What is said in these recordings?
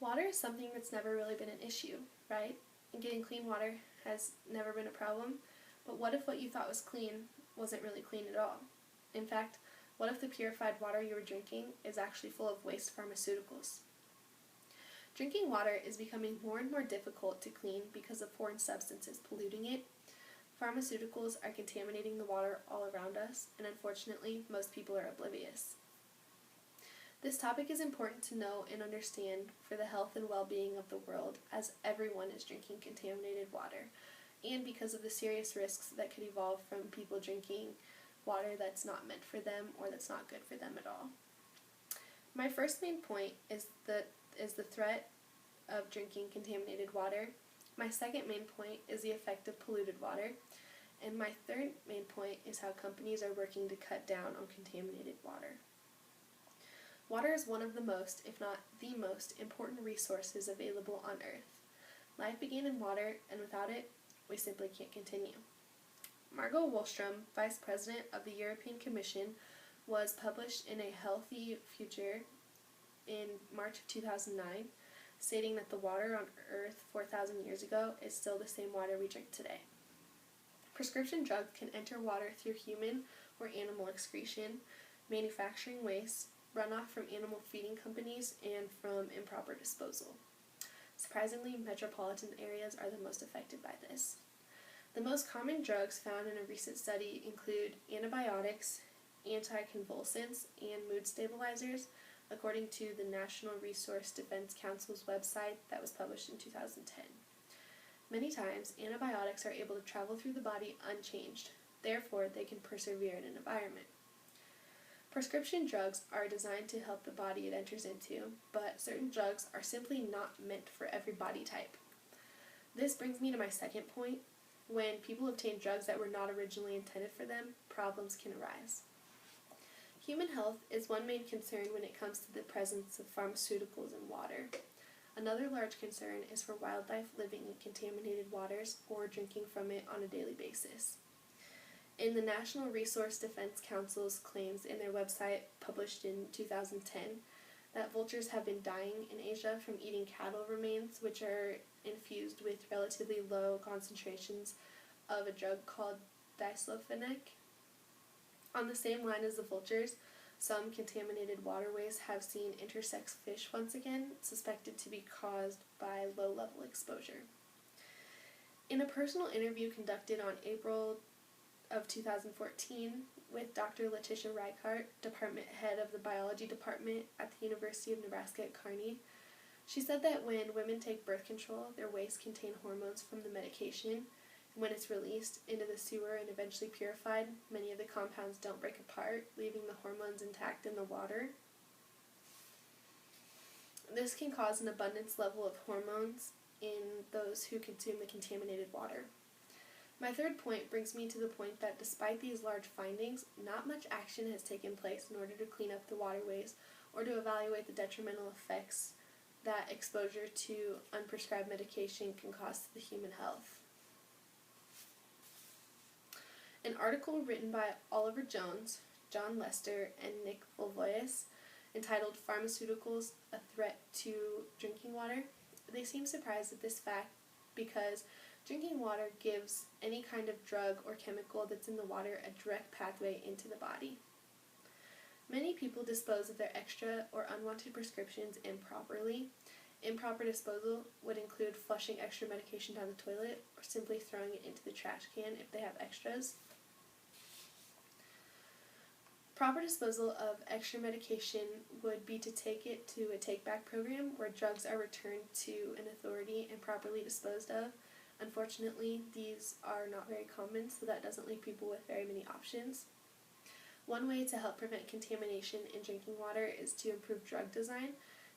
Water is something that's never really been an issue, right? And getting clean water has never been a problem. But what if what you thought was clean wasn't really clean at all? In fact, what if the purified water you were drinking is actually full of waste pharmaceuticals? Drinking water is becoming more and more difficult to clean because of foreign substances polluting it. Pharmaceuticals are contaminating the water all around us, and unfortunately, most people are oblivious. This topic is important to know and understand for the health and well-being of the world, as everyone is drinking contaminated water, and because of the serious risks that could evolve from people drinking water that's not meant for them or that's not good for them at all. My first main point is the threat of drinking contaminated water. My second main point is the effect of polluted water. And my third main point is how companies are working to cut down on contaminated water. Water is one of the most, if not the most, important resources available on Earth. Life began in water, and without it, we simply can't continue. Margot Wallström, Vice President of the European Commission, was published in A Healthy Future in March of 2009, stating that the water on Earth 4,000 years ago is still the same water we drink today. Prescription drugs can enter water through human or animal excretion, manufacturing waste, runoff from animal feeding companies, and from improper disposal. Surprisingly, metropolitan areas are the most affected by this. The most common drugs found in a recent study include antibiotics, anticonvulsants, and mood stabilizers, according to the National Resource Defense Council's website that was published in 2010. Many times, antibiotics are able to travel through the body unchanged, therefore they can persevere in an environment. Prescription drugs are designed to help the body it enters into, but certain drugs are simply not meant for every body type. This brings me to my second point. When people obtain drugs that were not originally intended for them, problems can arise. Human health is one main concern when it comes to the presence of pharmaceuticals in water. Another large concern is for wildlife living in contaminated waters or drinking from it on a daily basis. In the National Resource Defense Council's claims in their website published in 2010, that vultures have been dying in Asia from eating cattle remains, which are infused with relatively low concentrations of a drug called diclofenac. On the same line as the vultures, some contaminated waterways have seen intersex fish once again, suspected to be caused by low-level exposure. In a personal interview conducted on April of 2014 with Dr. Letitia Reichart, department head of the biology department at the University of Nebraska at Kearney, she said that when women take birth control, their waste contain hormones from the medication. When it's released into the sewer and eventually purified, many of the compounds don't break apart, leaving the hormones intact in the water. This can cause an abundance level of hormones in those who consume the contaminated water. My third point brings me to the point that despite these large findings, not much action has taken place in order to clean up the waterways or to evaluate the detrimental effects that exposure to unprescribed medication can cause to the human health. An article written by Oliver Jones, John Lester, and Nick Volvoyes, entitled Pharmaceuticals, A Threat to Drinking Water. They seem surprised at this fact because drinking water gives any kind of drug or chemical that's in the water a direct pathway into the body. Many people dispose of their extra or unwanted prescriptions improperly. Improper disposal would include flushing extra medication down the toilet or simply throwing it into the trash can if they have extras. Proper disposal of extra medication would be to take it to a take-back program where drugs are returned to an authority and properly disposed of. Unfortunately, these are not very common, so that doesn't leave people with very many options. One way to help prevent contamination in drinking water is to improve drug design.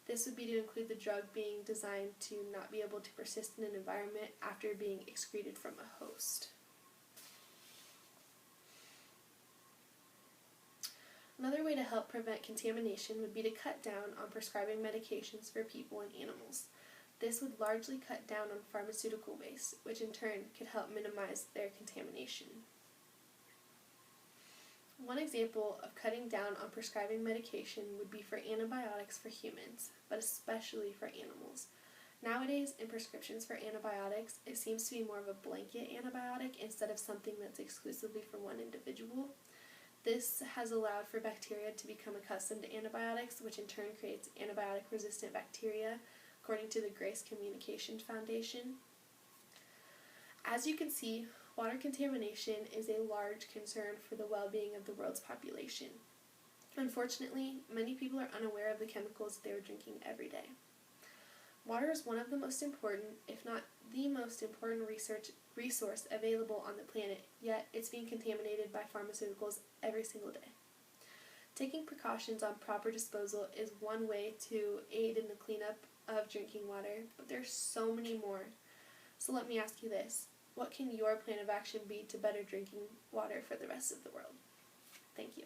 This would be to include the drug being designed to not be able to persist in an environment after being excreted from a host. Another way to help prevent contamination would be to cut down on prescribing medications for people and animals. This would largely cut down on pharmaceutical waste, which in turn could help minimize their contamination. One example of cutting down on prescribing medication would be for antibiotics for humans, but especially for animals. Nowadays, in prescriptions for antibiotics, it seems to be more of a blanket antibiotic instead of something that's exclusively for one individual. This has allowed for bacteria to become accustomed to antibiotics, which in turn creates antibiotic-resistant bacteria, according to the Grace Communication Foundation. As you can see, water contamination is a large concern for the well-being of the world's population. Unfortunately, many people are unaware of the chemicals they are drinking every day. Water is one of the most important, if not the most important resource available on the planet, yet it's being contaminated by pharmaceuticals every single day. Taking precautions on proper disposal is one way to aid in the cleanup of drinking water, but there's so many more. So let me ask you this. What can your plan of action be to better drinking water for the rest of the world? Thank you.